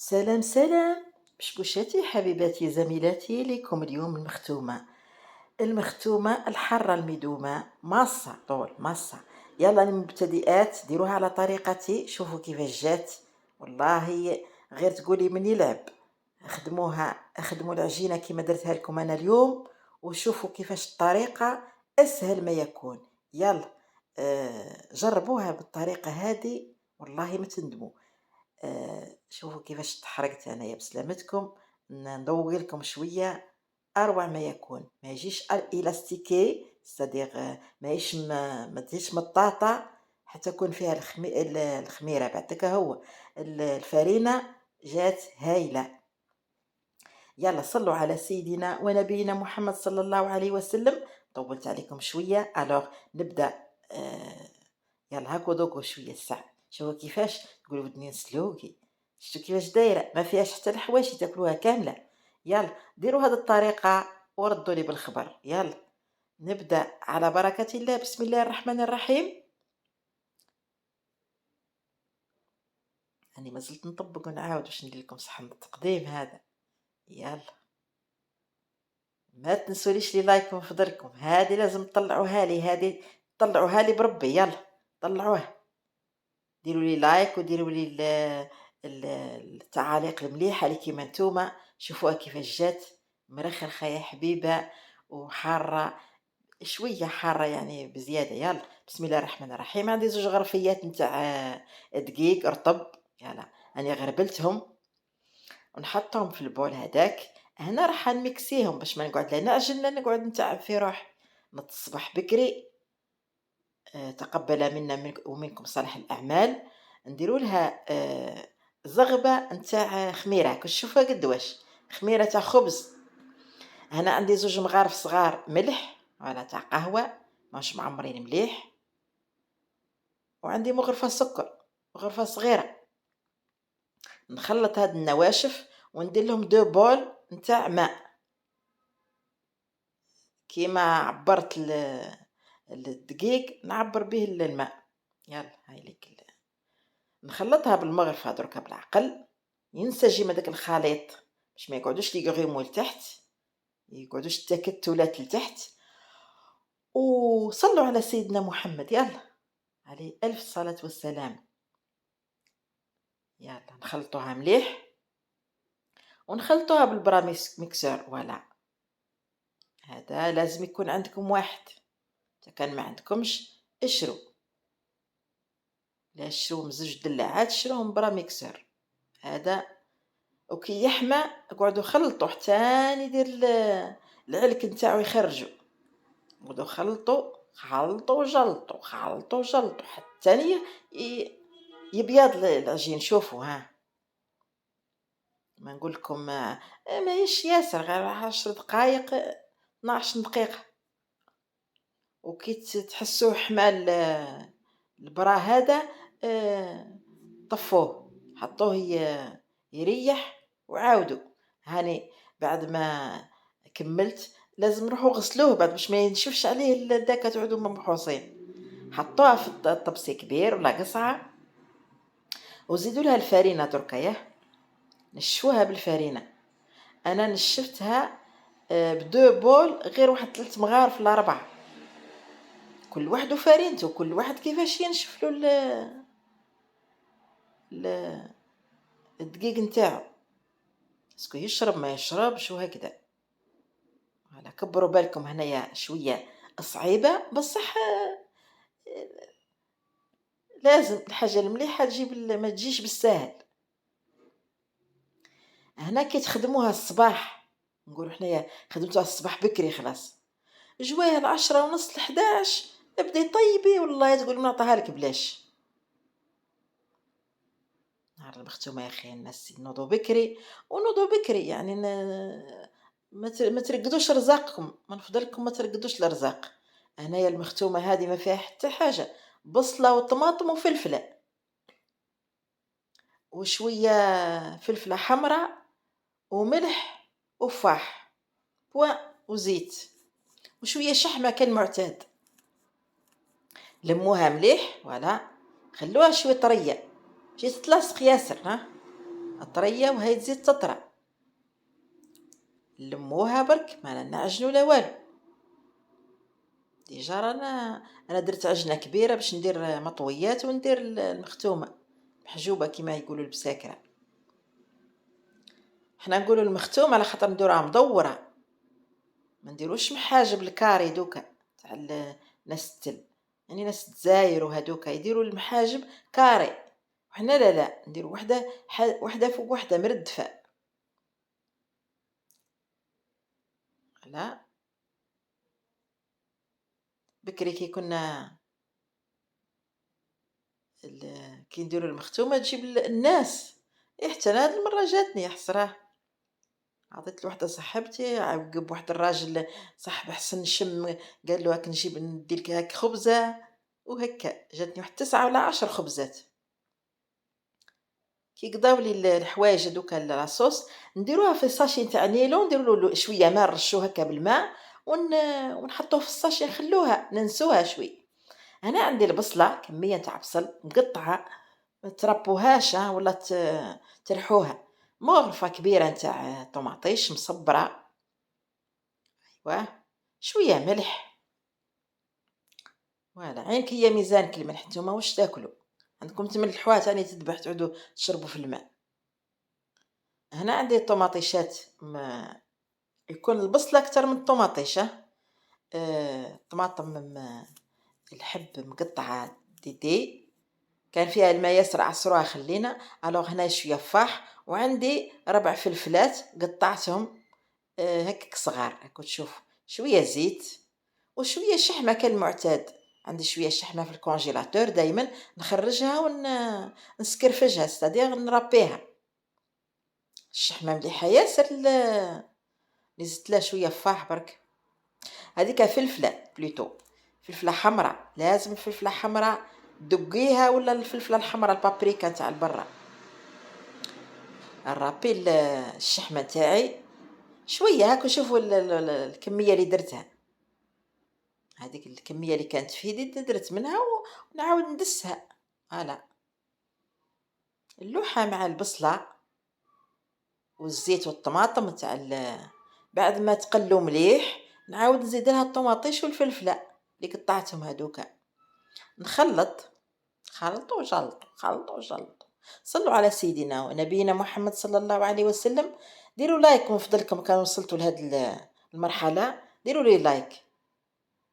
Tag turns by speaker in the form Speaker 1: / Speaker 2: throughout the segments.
Speaker 1: سلام سلام بشبوشاتي حبيباتي زميلاتي لكم اليوم المختومة الحرة المدومة ماصة طول ماصة. يلا المبتدئات ديروها على طريقتي، شوفوا كيفاش جات. والله غير تقولي من يلعب. اخدموا العجينة كما درتها لكم انا اليوم، وشوفوا كيفاش الطريقة اسهل ما يكون. يلا جربوها بالطريقة هذه والله ما تندموا. شوفوا كيفاش تحرقت انايا بسلامتكم. نضوي لكم شويه اروع ما يكون، ما يجيش الاستيكي صديق، ما تجيش مطاطا حتى يكون فيها الخميره بعد هو الفرينه جات هايله. يلا صلوا على سيدنا ونبينا محمد صلى الله عليه وسلم. طولت عليكم شويه، الوغ نبدا. آه يلا هاكو دوكو شويه الساعه، شوفوا كيفاش تقولوا ودني نسلوكي. شفتوا كيفاش دايره، ما فيهاش حتى الحواشي تاكلوها كامله. يلا ديروا هذه الطريقه وردوا لي بالخبر. يلا نبدا على بركه الله. بسم الله الرحمن الرحيم. اني ما زلت نطبق ونعاود باش ندير لكم صحن التقديم هذا. يلا ما تنسوليش لي لايك من فضلكم، هذه لازم تطلعوها لي، هذه طلعوها لي بربي. يلا طلعوها، ديروا لي لايك وديروا لي التعاليق المليحه اللي كيما نتوما. شوفوها كيفاش جات مرخرخه يا حبيبه، وحاره شويه حاره يعني بزياده. يلا بسم الله الرحمن الرحيم. عندي زوج غرفيات نتاع دقيق رطب. يلا اني غربلتهم ونحطهم في البول هذاك. هنا راح نميكسيهم باش ما نقعد لا نعجن لا نقعد نتعب في روحي. نض الصباح بكري. تقبل منا ومنكم صالح الأعمال. نديروا لها زغبة نتاع خميرة، كتشوفها قد واش خميرة تاع خبز. هنا عندي زوج مغارف صغار ملح ولا تاع قهوة ماش معمرين مليح، وعندي مغرفة سكر، مغرفة صغيرة. نخلط هاد النواشف وندير لهم دو بول نتاع ماء كيما عبرت الدقيق نعبر به الماء. يلا هاي لك نخلطها بالمغرفة دركا بالعقل، ينسجم هذاك الخليط باش ما يقعدوش لي يغيموا لتحت، يقعدوش التكتلات لتحت. وصلوا على سيدنا محمد، يلا عليه ألف صلاة والسلام. يلا نخلطوها مليح ونخلطوها بالبراميس ميكسور. ولا هذا لازم يكون عندكم واحد، اذا كان ما عندكمش اشرو، لا شرو مزوج دلاعات شروهم برا ميكسور هذا. وكي يحمى اقعدوا خلطوا حتى يدير العلك نتاعو يخرجوا. قعدوا خلطوا جلطوا خلطوا جلطوا حتى يبيض العجين. شوفوا ها، ما نقول لكم ما يش ياسر، غير 10 دقائق 12 دقيقة. وكي تحسوه حمال البرا هذا طفوه حطوه يريح وعاودوا. هاني بعد ما كملت لازم نروحوا غسلوه بعد باش ما ينشفش عليه داك تعودوا مبحوصين. حطوها في الطبسي كبير ولا قصعه وزيدوا لها الفرينه دركا نشفوها بالفرينه. انا نشفتها بدو بول غير واحد 3 مغارف ولا 4، كل واحد وفرينته، كل واحد كيفاش ينشف له الدقيق نتاعو، اسكو يشرب ما يشربش وهكذا. على كبروا بالكم هنايا شويه صعيبه بصح لازم الحاجه المليحه تجيب ما تجيش بالساهل. هنا كي تخدموها الصباح، نقولوا حنايا خدمتوها الصباح بكري خلاص، جواها 10:30 11 ابدي طيبي والله تقول نعطيها لك بلاش. نهار المختومه يا اخي الناس نوضوا بكري ونوضوا بكري يعني ما ترقدوش رزاقكم، من فضلكم ما ترقدوش الرزاق. هنايا المختومه هذه ما فيها حتى حاجه، بصله وطماطم وفلفله وشويه فلفله حمراء وملح وفاح وزيت وشويه شحمه كالمعتاد. لموها مليح ولا خلوها شويه طريه، جي تتلاصق ياسر ها. طريه وهي تزيد تطرى. لموها برك ما نعجنوا لا والو. ديجا رانا انا درت عجنه كبيره باش ندير مطويات وندير المختومه محجوبه كما يقولوا البساكره. حنا نقولوا المختوم على خاطر نديروها مدوره، ما نديروش محاجب الكاري دوكا تاع ناس التل. يعني ناس الجزائر وهذوكا يديروا المحاجب كاري، وحنا لا نديروا وحده فوق وحده مردفه. لا بكري كي كنا كي نديروا المختومه تجيب الناس. حتى انا هاد المره جاتني حسراه، عطيت لوحده صاحبتي عقب واحد الراجل صاحب حسن الشم، قال له هاك نجيب ندير لك هاك خبزه، وهكا جاتني واحد 9 ولا 10 خبزات. كي قضاو لي الحوايج هذوك لاصوص نديروها في الساشي نتاع نيلون، نديروا له شويه ماء نرشوه هكا بالماء ونحطوه في الساشي نخلوها ننسوها شوي. انا عندي البصله كميه تاع بصل مقطعه، ما تربوهاش ولا ترحوها. مغرفه كبيره نتاع طوماطيش مصبره، ايوا شويه ملح. فوالا عينك هي ميزانك الملح، نتوما واش تاكلوا؟ عندكم تملحوها تاني تذبح تعودوا تشربوا في الماء. هنا عندي طوماطيشات ما يكون البصله اكثر من الطوماطيشه. طماطم الحب مقطعه ديدي، كان فيها الماء ياسر عصروها خلينا. الوغ هنا شويه فاح، وعندي 4 فلفلات قطعتهم هكاك صغار هاكو تشوف. شويه زيت وشويه شحمه كالمعتاد. عندي شويه شحمه في الكونجيلاتور دائما نخرجها نسكرفجها ستادير نربيها. الشحمه مليحه ياسر نزيد لها شويه فاح برك. هذيك فلفله بلوتو، فلفله حمراء، لازم الفلفله حمراء دقيها، ولا الفلفله الحمراء البابريكا تاع البرا. الرابي الشحمه تاعي شويه هاكو. شوفوا الكميه اللي درتها، هذيك الكميه اللي كانت في يدي درت منها ونعاود ندسها. هلا اللوحه مع البصله والزيت والطماطم تاع بعد ما تقلوا مليح نعاود نزيد لها الطوماطيش والفلفله اللي قطعتهم هذوك. نخلط خلطوا وجلطوا خلطوا وجلطوا. صلوا على سيدنا ونبينا محمد صلى الله عليه وسلم. ديروا لايك من فضلكم كانوا وصلتوا لهذه المرحله، ديروا لي لايك،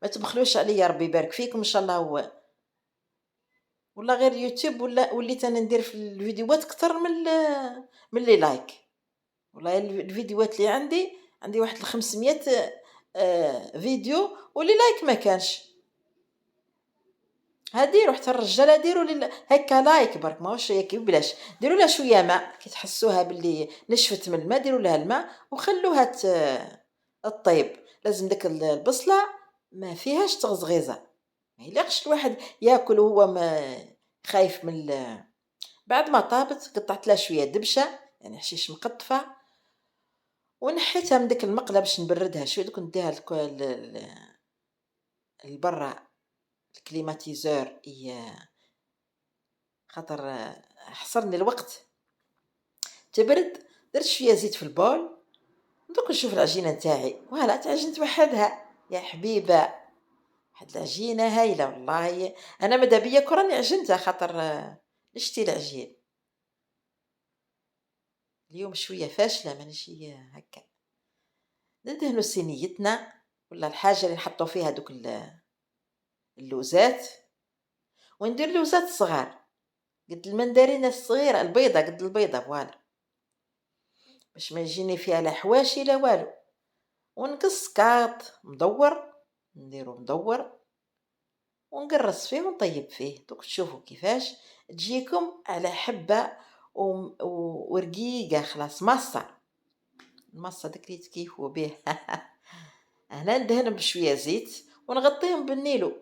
Speaker 1: ما تبخلوش عليا، ربي يبارك فيكم ان شاء الله. هو ولا غير يوتيوب ولا وليت انا ندير في الفيديوهات اكثر من لي لايك. والله الفيديوهات اللي عندي واحد 500 فيديو واللي لايك ما كانش. ديروا حتى الرجاله ديروا لي هكا لايك برك، ماهوش هيك بلاش. ديروا لها شويه ماء كي تحسوها باللي نشفت من الماء، ديروا لها الماء وخلوها الطيب. لازم داك البصله ما فيهاش تغزغيزه، ما يلاقش الواحد ياكل وهو ما خايف من بعد ما طابت قطعت لها شويه دبشه يعني حشيش مقطفه، ونحيتها من ديك المقله باش نبردها شويه. دوك نديها لبرا الكليماتيزور خاطر حصرني الوقت تبرد. درت شويه زيت في البول، دوك نشوف العجينه نتاعي ولا تعجنت وحدها يا حبيبه. واحد العجينه هايله والله. انا ماذا بيا كراني عجنتها خاطر نشتي العجين. اليوم شويه فاشله مانيش هكا. ندهنوا صينيتنا ولا الحاجه اللي نحطوا فيها دوك اللوزات، وندير لوزات صغار قد المندرينه الصغيره البيضه قد البيضه فوالا، باش ما يجيني فيها لا حواشي لا والو. ونقص كاط مدور، نديرو مدور ونقرص فيه ونطيب فيه. دوك تشوفوا كيفاش تجيكم على حبه ورقيقه. خلاص مصه المصه داك اللي تكيفوا به. هنا ندهن بشويه زيت ونغطيهم بالنيلو،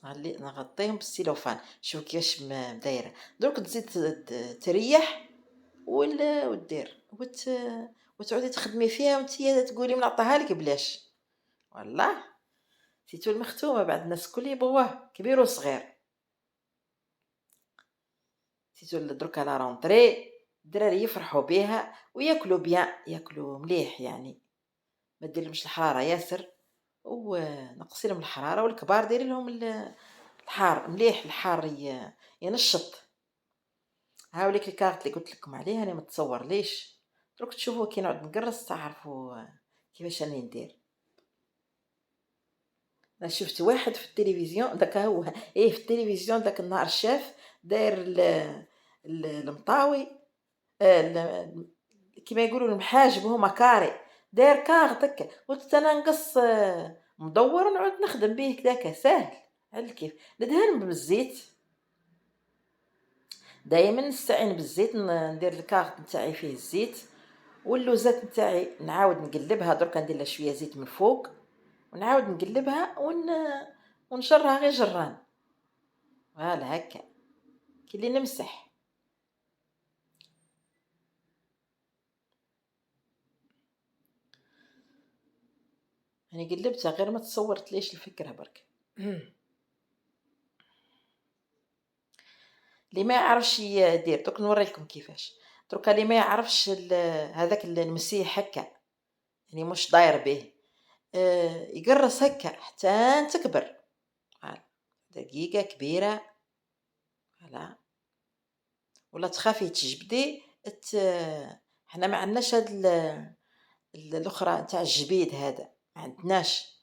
Speaker 1: نغطيهم بالسيلوفان. شوف كيفاش دايره. دوك تزيد تريح ودير وتعودي تخدمي فيها وانتي تقولي منعطيها لك بلاش. والله سيتو المختومه بعد الناس الكل يبغوه كبير وصغير. تيزول دركا لا رونطري، الدراري يفرحوا بها وياكلوا بيان، ياكلوا مليح يعني، ما ديرلهمش الحراره ياسر ونقصي لهم الحراره، والكبار ديري لهم الحار مليح، الحار ينشط. هاوليك الكارت اللي قلت لكم عليها انا متصور ليش، دروك تشوفوا كي نقعد نقرص تعرفوا كيفاش راني ندير. انا شفت واحد في التلفزيون داك هو في التلفزيون داك النهار شاف داير المطاوي، كيما يقولوا المحاجب هما كاري، داير كارت هكا، قلت انا نقص مدور ونعود نخدم به كداك ساهل على كيف. ندهن بالزيت، دائما نستعين بالزيت، ندير الكارت نتاعي فيه الزيت، واللوزات نتاعي نعاود نقلبها، درك ندير لها شويه زيت من فوق ونعاود نقلبها ونجرها غير جران، فوالا هكا كي اللي نمسح. يعني قلبتها غير ما تصورت ليش الفكره برك. اللي ما يعرفش يدير دوك نوريلكم كيفاش. درك اللي ما يعرفش هذاك المسيح هكا، يعني مش داير به، يقرص هكا حتى تكبر، فوالا دقيقه كبيره، فوالا. ولا تخافي تجبدي حنا ما عندناش هاد الاخرى نتاع الجبيد، هذا ما عندناش.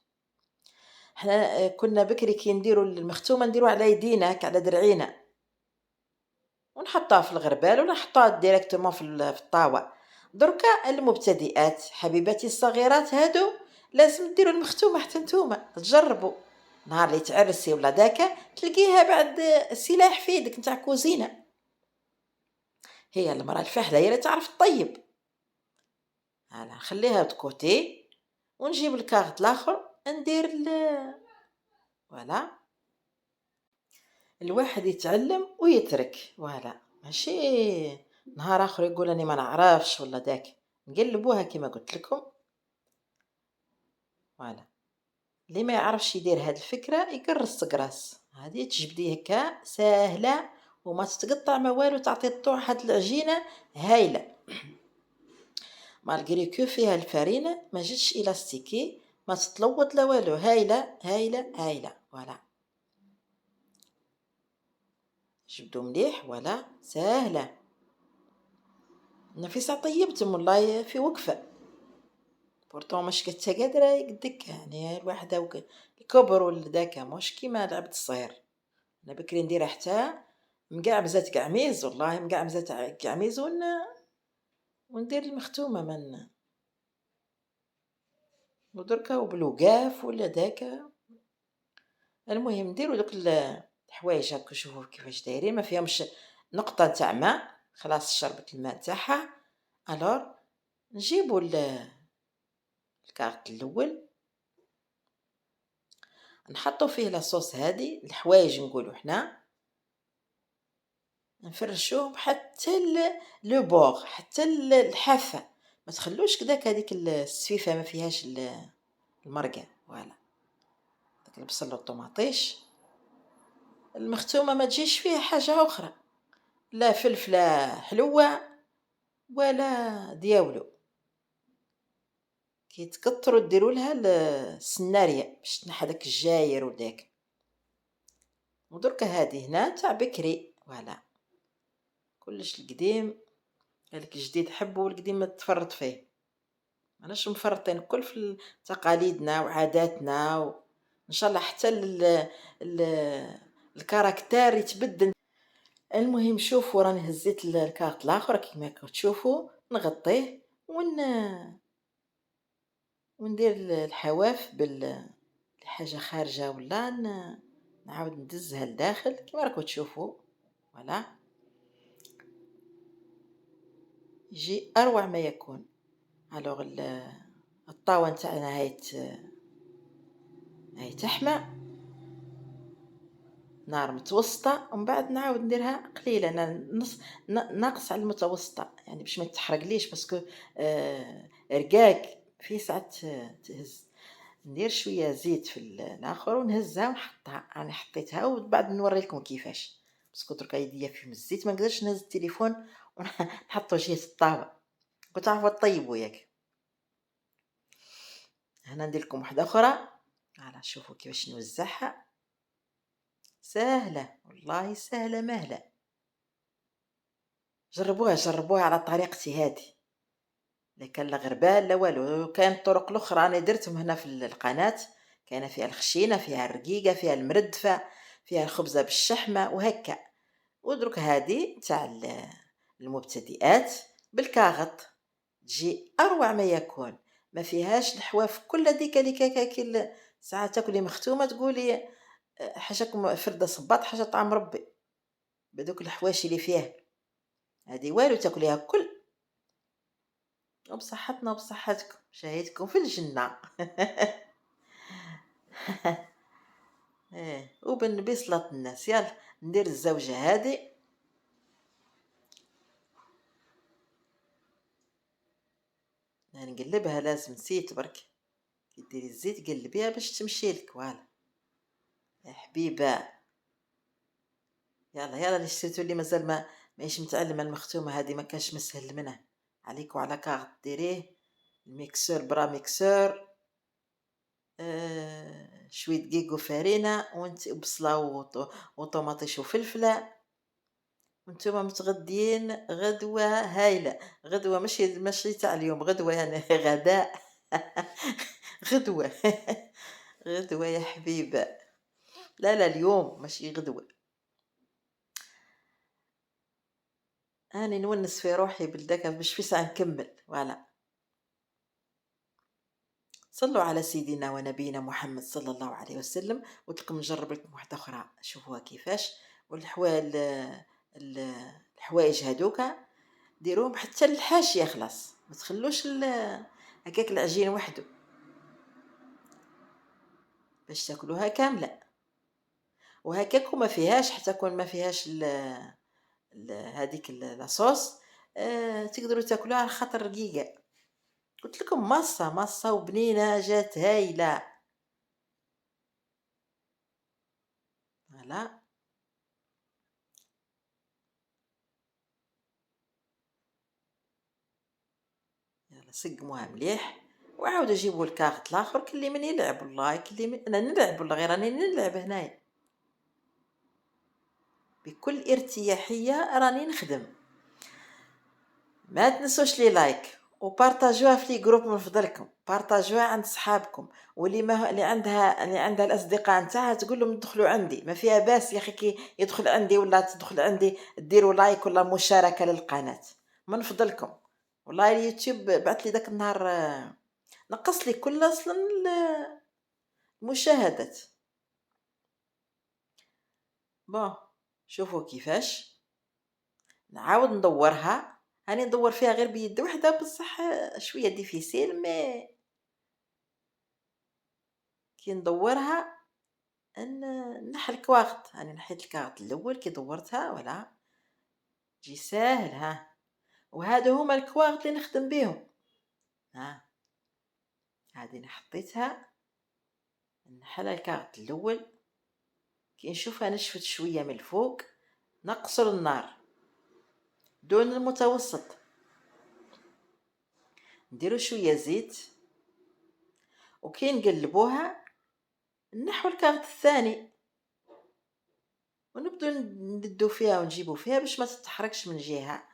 Speaker 1: حنا كنا بكري كي نديروا المختومه نديروا على يدينا هكا على درعينا ونحطها في الغربال ولا نحطها ديريكتومون في الطاوه. دركا المبتدئات حبيباتي الصغيرات هادو لازم ديروا المختومه حتى نتوما تجربوا، نهار اللي تعرسي ولا داكا تلقيها بعد سلاح في يدك نتاع كوزينه. هي المراه الفاحله هي اللي تعرف الطيب. انا نخليها بكوتي ونجيب الكارت الاخر ندير فوالا. الواحد يتعلم ويترك، فوالا، ماشي نهار اخر يقول اني ما نعرفش ولا داك، نقلبوها كما قلت لكم، فوالا. اللي ما يعرفش يدير هاد الفكره يقرص قراص، هذه تجبدي هكا ساهله وما تتقطع ما والو، تعطي الطوع هاد العجينه هايله. مالغري كو فيها الفرينه ما جاتش الاستيكي، ما تتلوط لا والو، هايله هايله هايله، فوالا. جبدو مليح، ولا ساهله. نفيسه طيبتم والله في وقفه، بورتون مش كنت قادره قدك يعني الواحده الكبر والداكا مش كيما لعبه الصغير. انا بكري ندير حتى مقعمزات قعميز، والله مقعمزات قعميز وندير المختومه من ودركا وبلوقاف ولا داكا. المهم نديرو دوك الحوايج هاكا، شوفوا كيفاش دايرين، ما فيهمش نقطه تاع ماء، خلاص شربت الماء تاعها. الور نجيبو الكارت الاول نحطو فيه لاصوص هذه الحوايج نقولوا حنا، نفرشوهم حتى لو بوغ، حتى الحافه، ما تخلوش كداك هذيك السفيفه ما فيهاش المرقه، فوالا. داك البصل والطوماطيش المختومه ما تجيش فيها حاجه اخرى، لا فلفله حلوه ولا دياولو، كي تكثروا ديروا لها السناريه باش تنحى داك الجاير وداك. ودركا هذه هنا تاع بكري، فوالا. كلش القديم قالك الجديد حبه والقديم ما تفرط فيه، ماناش مفرطين الكل في تقاليدنا وعاداتنا ان شاء الله حتى ال الكاركتير يتبدل. المهم شوفوا راني هزيت الكارت الاخر كما تشوفوا، نغطيه وندير الحواف بالحاجه خارجه، ولا نعاود ندزها لداخل كما راكم تشوفوا، فوالا. يجي اروع ما يكون. الوغ الطاوه نتاعنا هاي تحمى نار متوسطه، ومن بعد نعاود نديرها قليله، نص ناقص على المتوسطه يعني باش ما تحرقليش، باسكو رقاق في ساعات تهز. ندير شويه زيت في الاخر ونهزها ونحطها، انا حطيتها وبعد نوري لكم كيفاش، باسكو دركا يديا فيهم الزيت ما نقدرش نهز التليفون ونحطو جهة الطابة. كنت تعرفوا طيبوا ياك. هنا ندير لكم واحدة أخرى. فوالا شوفوا كيفاش نوزعها. ساهلة والله ساهلة ماهلة. جربوها على طريقتي هذه. لا كان لا غربال لا والو. كاين الطرق الاخرى انا درتهم هنا في القناه. كاينه فيها الخشينه، فيها الرقيقه، فيها المردفه، فيها الخبزه بالشحمه وهكا. ودرك هذه تاع المبتدئات بالكاغط تجي اروع ما يكون. ما فيهاش الحواف كل ديك اللي كاكل. ساعات تاكلي مختومه تقولي حاجاكم فرده صباط حاجه طعم ربي بدوك الحواشي اللي فيها. هذه والو تاكليها كل. وبصحتنا وبصحتكم شهيتكم في الجنة. ايه وبنبيصلة الناس. يلا ندير الزوجة هذه. نقلبها لازم نسيت برك. كي ديري الزيت قلبيها باش تمشي لك. فوالا يا حبيبه. يلا اللي شريتو اللي مازال ماهيش متعلمه المختومه هذه ما كانش مسهل منها عليك وعلى كاغط ديريه الميكسور برا ميكسور. شويه دقيق وفارينه وانت بصله وطوماطيش وفلفله. وانتم متغدين غدوة هايلة. غدوة ماشي تاع اليوم. غدوة يعني غداء. غدوة. غدوة يا حبيبة. لا اليوم ماشي غدوة. أنا نونس في روحي بالدك باش في ساعة نكمل. فوالا صلوا على سيدنا ونبينا محمد صلى الله عليه وسلم. وتلكم نجرب لكم واحدة أخرى شوفوها كيفاش. الحوايج هادوكا ديروهم حتى الحاشية خلاص. ما تخلوش هكاك العجين وحده باش تاكلوها كامله. وهكاك ما فيهاش حتى كون ما فيهاش هذيك لاصوص. تقدروا تاكلوها على خاطر رقيقه. قلت لكم مصه وبنينه جات هايله. فوالا يلا سقموها مليح. وعاودوا جيبوا الكاغط الاخر. كلي من يلعب والله. انا نلعب والله غير راني نلعب هنايا بكل ارتياحيه راني نخدم. ما تنسوش لي لايك وبارطاجوها في لي جروب من فضلكم. بارطاجوها عند صحابكم. واللي ما اللي عندها الاصدقاء نتاعها تقول لهم يدخلوا عندي. ما فيها باس يا اخي كي يدخل عندي ولا تدخل عندي ديروا لايك ولا مشاركه للقناه من فضلكم. والله اليوتيوب بعث لي داك النهار نقص لي كل اصلا المشاهدات. بون شوفوا كيفاش نعاود ندورها. هاني ندور فيها غير بيد وحده بصح شويه ديفيسيل. مي كي ندورها نحي الكواغط. انا نحيت الكاغط الاول كي دورتها ولا جي ساهل. ها وهذا هما الكواغط اللي نخدم بهم. ها هذه حطيتها نحلها الكاغط الاول. كي نشوفها نشفت شويه من الفوق نقصر النار دون المتوسط. نديرو شويه زيت وكي نقلبوها نحو الكاغط الثاني ونبدو ندو فيها ونجيبو فيها باش ما تتحركش من جهه.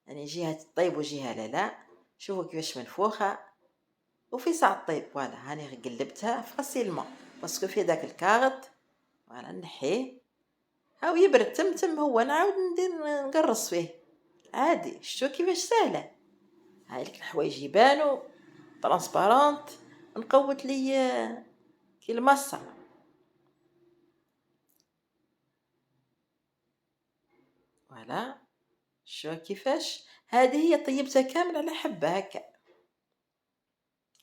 Speaker 1: يعني جهه تطيب وجهه لا. شوفوا كيفاش منفوخه وفي ساعه طيب. فوالا هاني قلبتها فاسيلمون باسكو في داك الكاغط. فوالا نحيه هاو يبرد تم هو نعاود ندير نقرص فيه عادي. شتو كيفاش سهله. هاي لك الحوايج يبانو ترانسبارونت. نقوت لي كي المصه. فوالا شو كيفاش. هذه هي طيبتها كامل على حبه هكا.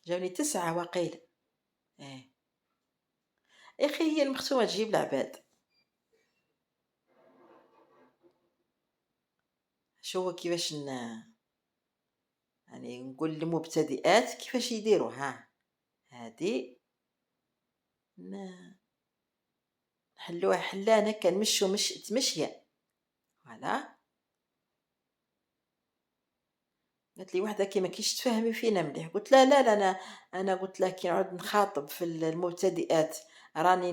Speaker 1: جاوني 9 وقيل. ايه يا اخي هي المختومه تجيب العباد. شو كيفاش يعني نقول للمبتدئات كيفاش يديروا. ها هذه نحلوها حلانه كنمشو مش تمشيه. فوالا. قالت لي وحده كي ما كيش تفهمي فينا مليح. قلت لها لا لا، انا قلت لها كي نعود نخاطب في المبتدئات راني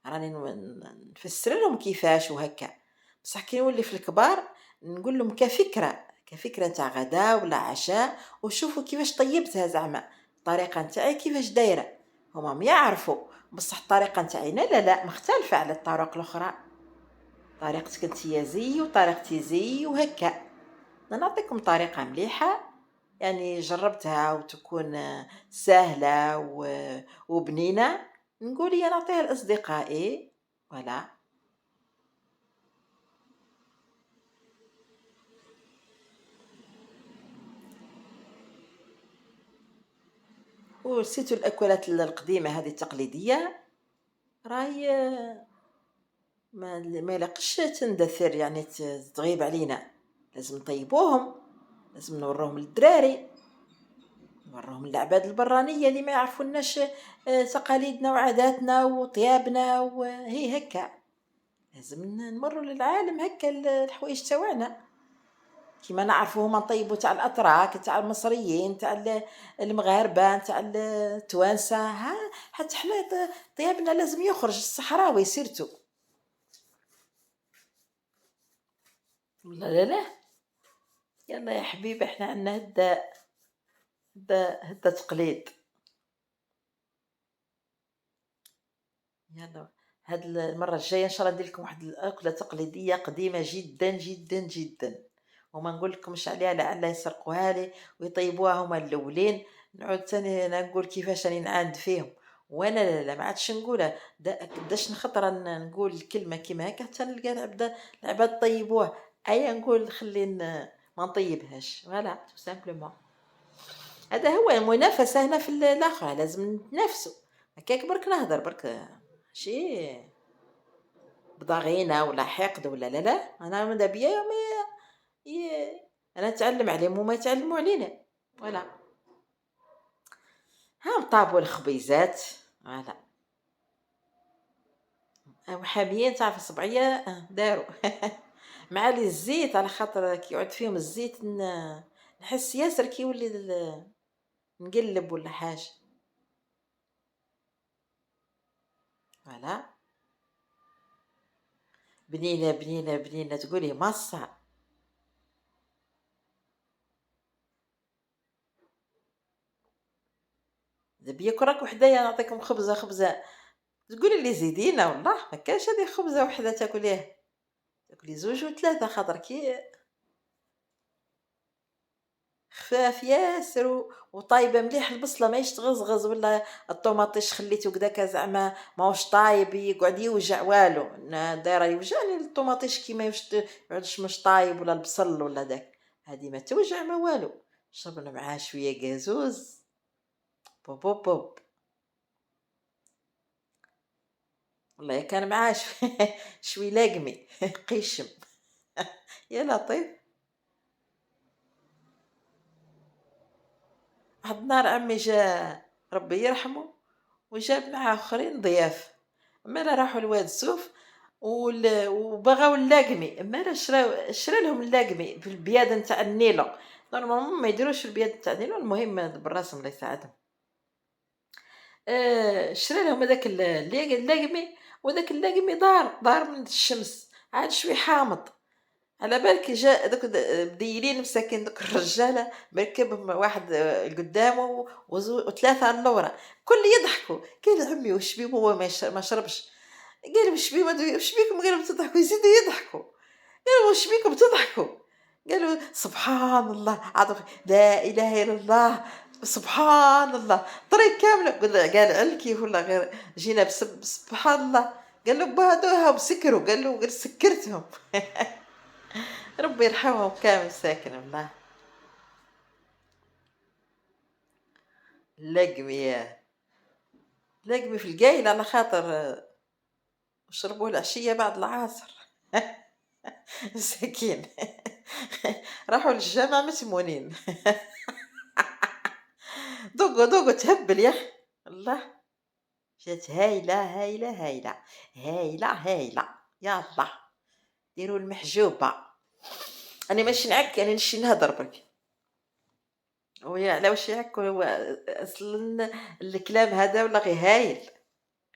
Speaker 1: نفسر لهم كيفاش وهكا. بصح كي نولي في الكبار نقول لهم كفكره نتاع غدا ولا عشاء، وشوفوا كيفاش طيبتها زعما الطريقه نتاعي كيفاش دايره. هما ما يعرفوا، بصح الطريقه نتاعي لا مختلفه على الطرق الاخرى. طريقتك انت زي وطريقتي زي وهكا. أنا نعطيكم طريقة مليحة يعني جربتها وتكون سهلة وبنينة، نقول هي نعطيها لأصدقائي. فوالا. ونسيتو الأكلات القديمة هذه التقليدية، راهي ما يلقش تندثر يعني تغيب علينا. لازم نطيبوهم، لازم نوروهم للدراري، نوروهم للعباد البرانية اللي ما يعرفوناش تقاليدنا وعاداتنا وطيابنا وهي هكا. لازم نمروا للعالم هكا الحوايج تاوعنا كيما نعرفوا هما نطيبوا تاع الاتراك تاع المصريين تاع المغاربه تاع التوانسه. حتى حنا طيابنا لازم يخرج الصحراوي سيرتو. لا يلا يا حبيبي، احنا عندنا هدا تقليد. يلا هاد المره الجايه ان شاء الله ندير لكم واحد الاكله تقليديه قديمه جدا جدا جدا، وما نقول لكمش عليها لعل يسرقوها لي ويطيبوها هما الاولين. نعود ثاني انا نقول كيفاش راني نعاند فيهم. وانا لا ما عادش نقولها. قداش نخطر نقول الكلمه كيما هكا حتى نلقى العباد طيبوها. ايا نقول خلي ما نطيبهاش. فوالا تو سامبلومون. هذا هو المنافسه هنا في الاخر، لازم نتنافسوا. هكاك برك نهضر برك شي بضغينه ولا حقد ولا لا. انا ماذا بيا انا نتعلم عليهم وما يتعلموا علينا. ولا ها مطابوا الخبيزات. ولا وحاميين تعرف الصبعيه داروا مع لي الزيت على خاطر كي يعود فيهم الزيت نحس ياسر كي يولي نقلب ولا حاجه. ولا بنينه بنينه بنينه تقولي مصة. بياك راك وحدايا نعطيكم خبزه تقولي لي زيدينا والله ما كاش هذه خبزه وحده تاكليها، تاكلي زوج وثلاثه خاطر كي خفاف ياسر وطايبه مليح. البصله ماهيش تغزغز ولا الطوماطيش خليته كداك زعما ماهوش طايب يقعد يوجع والو. أنا دايره يوجعني الطوماطيش كي ما يقعدش مش طايب ولا البصل ولا داك. هذه ما توجع ما والو. شربنا معاها شويه كازوز بوب بوب بوب. والله كان معاه شوي لاقمي قيشم يا لطيف. واحد النهار عمي جا ربي يرحمه وجاب معاه اخرين ضياف. مالا راحوا لواد السوف وبغاو اللاقمي. مالا شرا لهم اللاقمي في البياده نتاع النيلو. نورمالمون ما يديروش في البياده نتاع النيلو. المهم بالرسم الله يساعدهم. شرا لهم هذاك اللاقمي. وذاك اللاقمي دار من الشمس عاد شوي حامض. على بالك جا دوك بديلين مساكين دوك الرجاله مركبهم واحد لقدامه وثلاثه على اللورة كل يضحكوا. قال عمي وش بيه هو ما شربش. قال وش بيه وش بيكم قالوا بتضحكوا يزيدوا يضحكوا. قالوا وش بيكم تضحكوا. قالوا سبحان الله عاد لا اله الا الله سبحان الله طريق كامله. قال علكي ولا غير جينا سبحان الله. قال له بهدوها وسكروا. قال له سكرتهم ربي يرحمهم كامل ساكن الله. لقمي لقمي في القايل على خاطر شربوه العشية بعد العصر مساكين راحوا للجامع مسمونين دوقوا تهبل يا اخي. الله جات هايلة هايلة هايلة هايلة هايلة. يلا ديروا المحجوبة. أنا ماشي نعك، أنا نمشي نهضر برك. ويا على واش يعك هو أصلا الكلام هذا ولا غير هايل.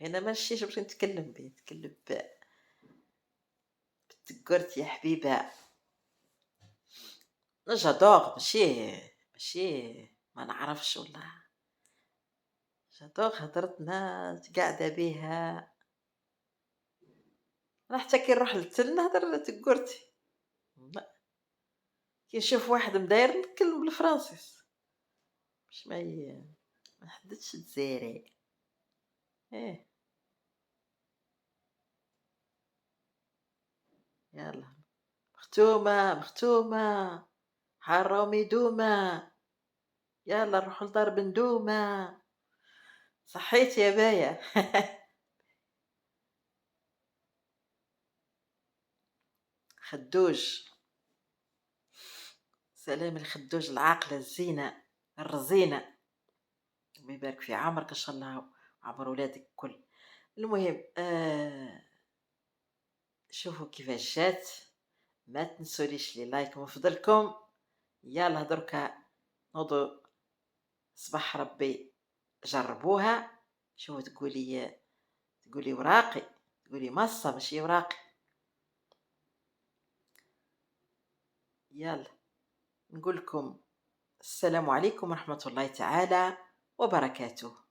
Speaker 1: أنا ماشي باش نتكلم به، نتكلم بالتقرت يا حبيبة. جادوغ، ماشي ما نعرفش والله. جادوغ هضرتنا قاعدة بها. أنا حتى كي نروح للتل نهضر تقرتي. كي نشوف واحد مداير نتكلم بالفرنسيس باش ما نحددش الجزائري. ايه يلا، مختومة مختومة، حرامي دومة، يلا نروحو لدار بندومة. صحيت يا بايا. خدوج، سلام الخدوج العاقلة الزينة الرزينة. الله يبارك في عمرك ان شاء الله وعمر ولادك الكل. المهم شوفوا كيفاش جات. ما تنسوليش لي لايك من فضلكم. يلا دركا نوضو صباح ربي جربوها. شوفوا تقولي وراقي، تقولي مصة ماشي وراقي. يلا نقول لكم السلام عليكم ورحمة الله تعالى وبركاته.